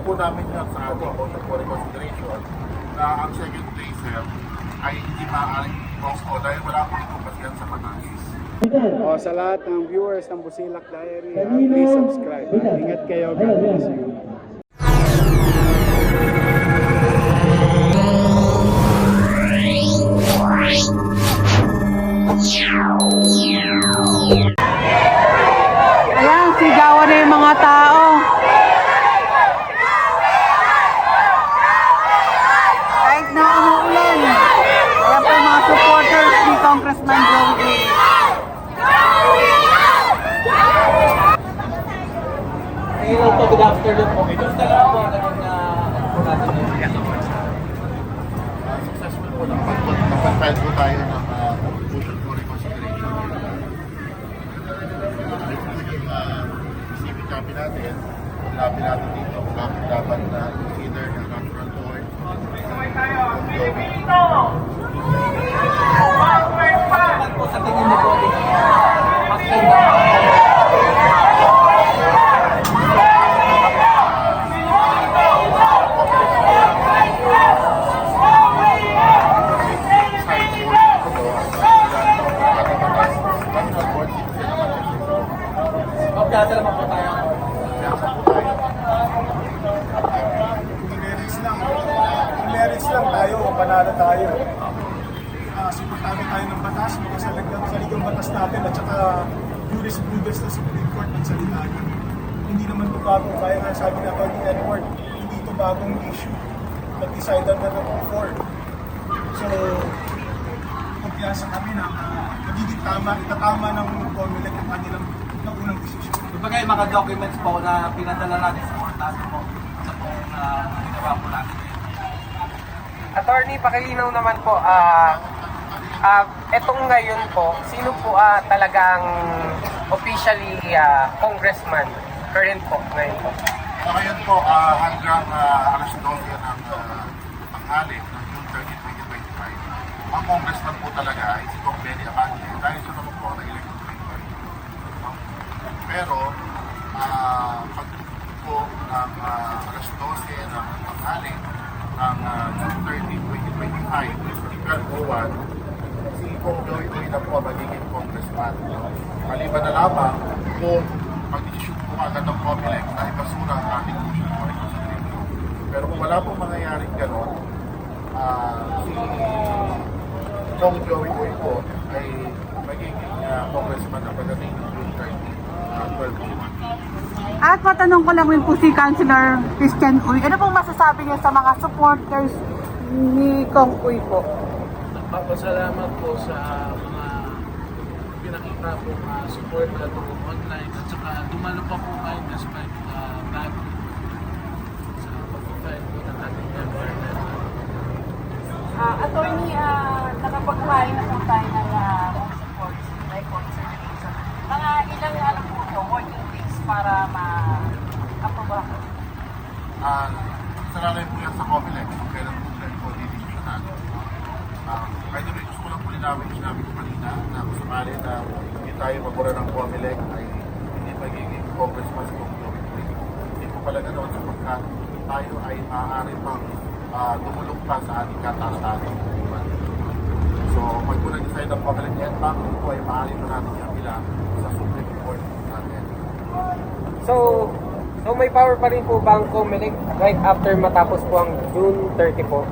po namin yan sa ating voter for reconsideration na ang second placer ay hindi maaaring posto dahil wala pong ipapasyan sa batas. Sa lahat ng viewers ng Busilak Diary, please subscribe. Ingat kayo. God bless you. Ayan, sigawan na yung mga tao. Kahit na umuulan. Ayan po mga supporters ni Congressman Joey. Hello po, good afternoon po. Ito na lang po Successful po nakapag-file po tayo ng motion for reconsideration. Receiving copy natin, labi natin dito kung bakit dapat na consider na confrontor po sa tingin niyo po. Salamat po tayo. Merits lang tayo, panalo tayo. Suportado tayo ng batas, mga saligang batas natin at saka jurisprudence na Supreme Court ng salita. Hindi naman ito bago, kaya nga sabi na Atty. Edward, hindi ito bagong issue. Nag-decide na ito before. So, kumpiyansa kami na magiging itatama ng COMELEC ang kanilang naunang desisyon. Kumbaga yung mga documents po na pinadala natin sa portado po sa pong ginawa po natin. Attorney, pakilinaw naman po, etong ngayon po, sino po talagang officially congressman current po ngayon po? So ngayon po, hanggang alas 12 ng tanghali ng June 30, 2025, ang congressman po talaga ay si Kong Benny Abante dahil siya naman po ang na-elect member. Pero, pag po ng alas 12 ng tanghali ng June 30, 2025, 12:01, si Kong Joey na po magiging congressman. Maliban na lamang kung mag-issue po agad ng COMELEC na ipasura ang ating motion for reconsideration. Pero kung wala pong mangyayaring gano'n, si Kong Joey po ay magiging congressman na pagdating ng June 30, 12:01. At matanong ko lang rin po si Councilor Christian Uy. Ano pong masasabi niya sa mga supporters ni Kong Uy po? Nagpapasalamat po sa mga pinakita po support na ito online at saka dumalo pa po kayo despite bago sa pag-file po ng ating member. Attorney, nakapag-file na po tayo ng support reconsideration. Mga ilang alam po ito, working days para ma-approve ako? Salalay po yan sa COMELEC kung kailan po didiskusyonan. By the way, gusto ko lang po linawin, sinabi ko kanina na kung sakali na hindi tayo mabura ng COMELEC ay hindi magiging congressman sa Congress. Hindi po pala ganoon sapagkat tayo ay maaari pang tumulong pa sa ating kataas-taas. So, pag po nag-decide ang COMELEC yan, bakit po ay maaari pa natin yung bila sa Supreme Court natin. So may power pa rin po ba ang COMELEC right after matapos po ang June 30 po?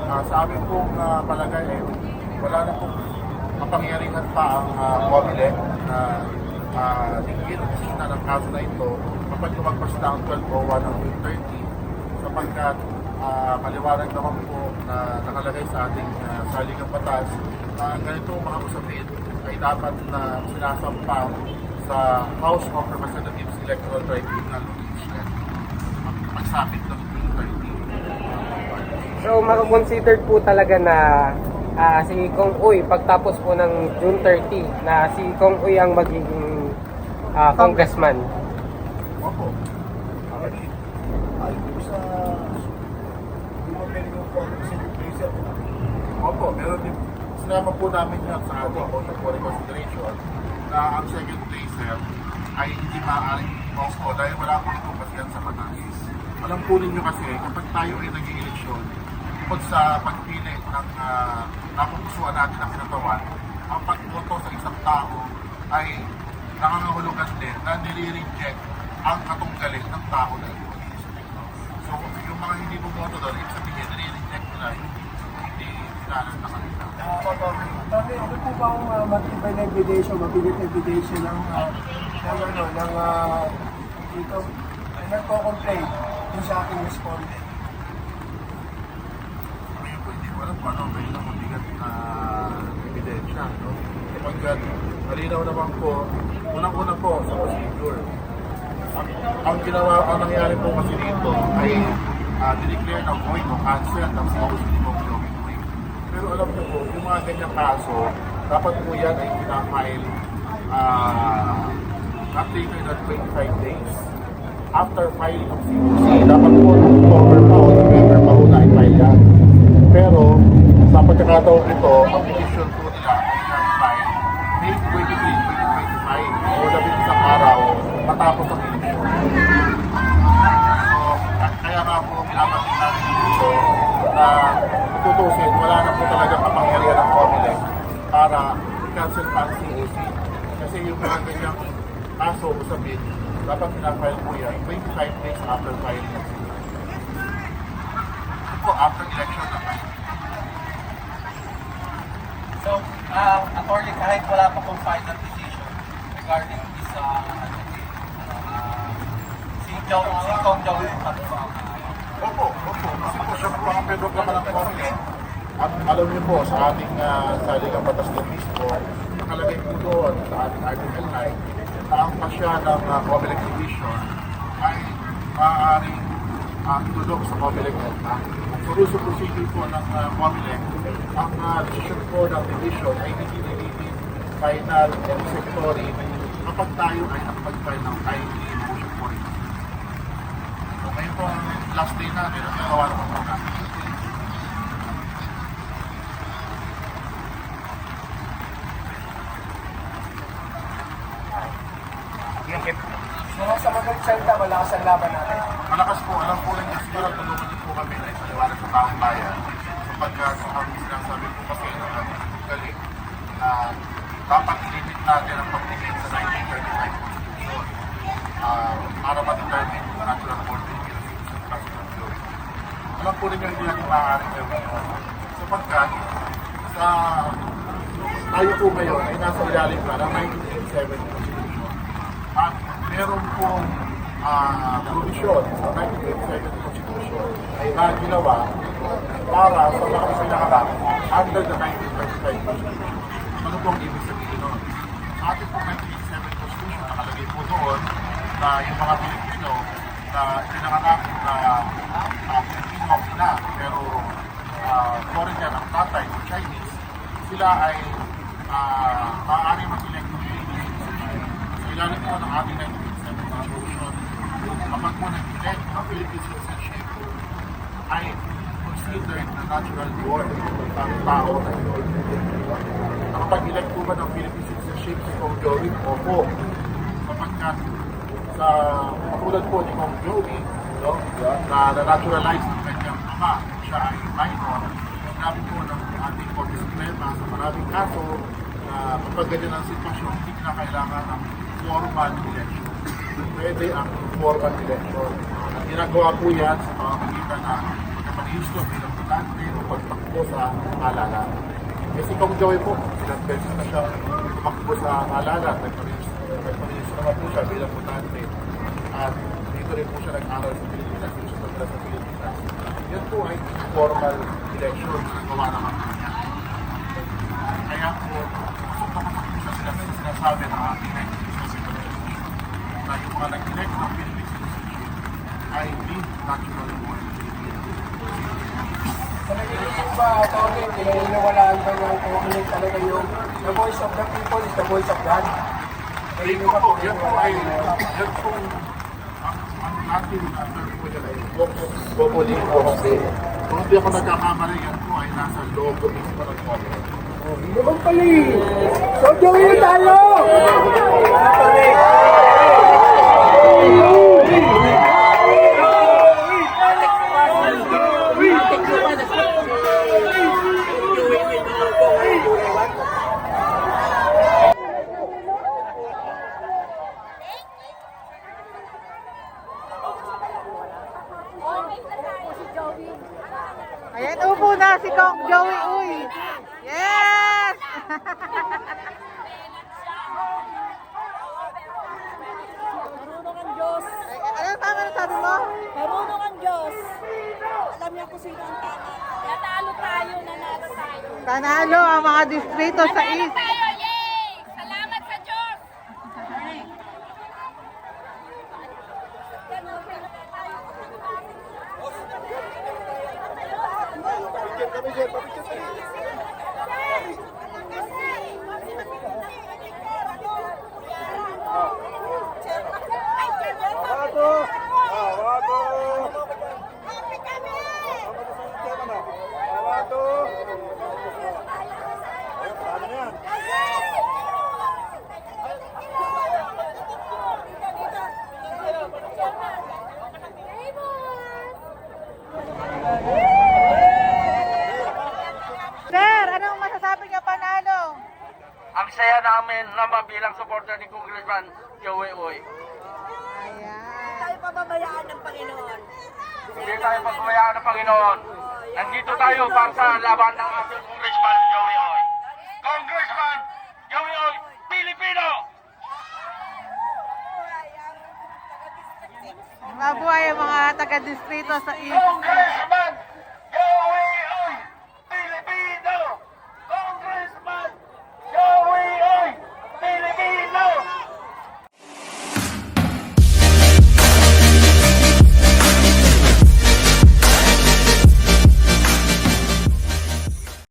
Sa amin pong palagay ay wala na pong kapangyarihan pa ang COMELEC na digil o desisyonan ng kaso na ito kapag lumagpas na ang 12:01 ng June 30 sapagkat maliwanag naman po na nakalagay sa ating saligang batas na ganitong mga usapin ay dapat na sinasampa sa House of Representatives Electoral Tribunal magsapit ng June 30. So makakonsidered po talaga na si Kong Uy pagtapos po ng June 30 na si Kong Uy ang magiging congressman. Opo. Ay po sa Opo, meron din. Sinama po namin yan sa ating voter for reconsideration na ang second placer ay hindi maaaring posto dahil wala pong ipapasyan sa batas. Alam po ninyo kasi, kapag tayo ay nag-eleksyon, bukod sa pagpili ng napupusuan natin ang kinatawan, ang pagboto sa isang tao ay nangangahulugan din na nire-reject ang katunggalin ng tao na ito. So, yung mga hindi bumoto doon, ibig sabihin, nire-reject nila yung hindi sinalan na kanila. Tony, ano po ba ang matibay na ebidensya, mabigat na ebidensya ng dito, nagko-complain yung sa aking respondent? Ngayon po, hindi ko alam kung ano may ilang mabigat na ebidensya. No? Kapag malinaw naman po, unang-una po sa procedure. Ang nangyari po kasi dito ay dineclare na void o cancel ng motion ni Kong Joey Uy. Pero alam niyo po, yung mga ganyang kaso, dapat po yan ay pinafile not later than 25 days after filing of COC. Dapat po October pa o November pa po na-file yan. Pero sa pagkakataon ito, ang petition po nila ay na-file May 23, 2025 o 11 araw matapos ang eleksyon. So, kaya nga po pinapansin natin dito na tutusin, wala na po talaga kapangyarihan ng COMELEC para i-cancel pa ang COC. Kasi yung mga ganyang kaso o sabihin, dapat pinafile po yan 25 days after filing ng COC. Ito po, after election naman. So, attorney, kahit wala pa pong final decision regarding this, si Kong Joey Opo. Kasi po siya po ang pedro ka ng COMELEC. At alam niyo po, sa ating saligang batas ng mismo, nakalagay po doon sa ating Article 9 na ang pasya ng COMELEC Division ay maaaring itulog sa COMELEC NEDMA. Sa rules of procedure po ng COMELEC, ang decision po ng division ay hindi nagiging final and executory kapag tayo ay nakapag-file ng timely motion for it. So ngayon po ang last day natin, ang nagawa naman po natin. So, sa magaling salita, malakas ang laban natin. Malakas po, alam po rin yung siguro tulungan din po kami na ipaliwanag sa taong bayan sapagkat ang sinasabi po kasi ng aming galing na dapat i-limit natin ang pagtingin sa 1935 Constitution para ma-determine kung natural born Philippines sa President Joey. Alam po rin yung hindi natin maaaring gawin yun sapagkat sa tayo po ngayon ay nasa ilalim na ng 1987 Constitution at meron pong provision sa 1987 Constitution ay ginawa para sa mga pinakarak under the 1925 Constitution. Ano pong ibig sabihin nun? Sa ating pong 1987 Constitution, nakalagay po doon na yung mga Pilipino na pinanganak na Pilipino ang ina, pero foreigner ang tatay o Chinese, sila ay maaari mag-elect ng Philippine citizenship. Sa ilalim po ng ating 1987 Constitution, kapag po nag-elect ng Philippine citizenship, ay considered na natural born ang tao na yun. Nakapag-elect po ba ng Philippine citizenship si Kong Joey? Opo. Sapagkat sa katulad po ni Kong Joey, no, na naturalize ng kanyang ama, siya ay minor. Sinabi po ng ating Korte Suprema sa maraming kaso na kapag ganyan ang sitwasyon, hindi kinakailangan ng formal election. Pwede ang formal election. Ginagawa po yan sa pamamagitan na pagkapanihistro bilang botante o pagtakbo sa halalan. Kasi Kong Joey po, silang beses na siya tumakbo sa halalan. Nagpanihistro naman po siya bilang botante. At dito rin po siya nag-aral sa Pilipinas, dito siya nagdala sa Pilipinas. Yan po ay formal election na nagawa naman po niya. Kaya po, pasok po siya sinasabi ng ating 1987 na yung mga nag-elect ng Philippine citizenship ay hindi natural born Filipino. Sa nagiging ba, Tony, pinaniwalaan ba ng COMELEC talaga yung the voice of the people is the voice of God? Dito po, yan po ay, yan po, ang ating term po yan ay Populi Vox. Kung hindi ako nagkakamali, yan po ay nasa logo mismo ng COMELEC. Hindi naman pala eh. So, gawin na tayo! Ayan, upo na si Kong Joey Uy. Yes! Marunong ang Diyos. Ano sabi mo? Marunong ang Diyos. Alam niya kung sino ang tama. Natalo tayo, nanalo tayo. Panalo ang mga distrito sa East. Tayo, yay! Salamat sa Diyos! Sir, anong masasabi niyo panalo? Ang saya namin na mabilang supporter ni Congressman Joey Uy. Ayan. Tayo pababayaan ng Panginoon. Hindi tayo pagbayaan ng Panginoon. Nandito tayo para sa laban ng ating Congressman Joey Uy. Congressman Joey Uy, Pilipino! Mabuhay ang mga taga-distrito sa East. Congressman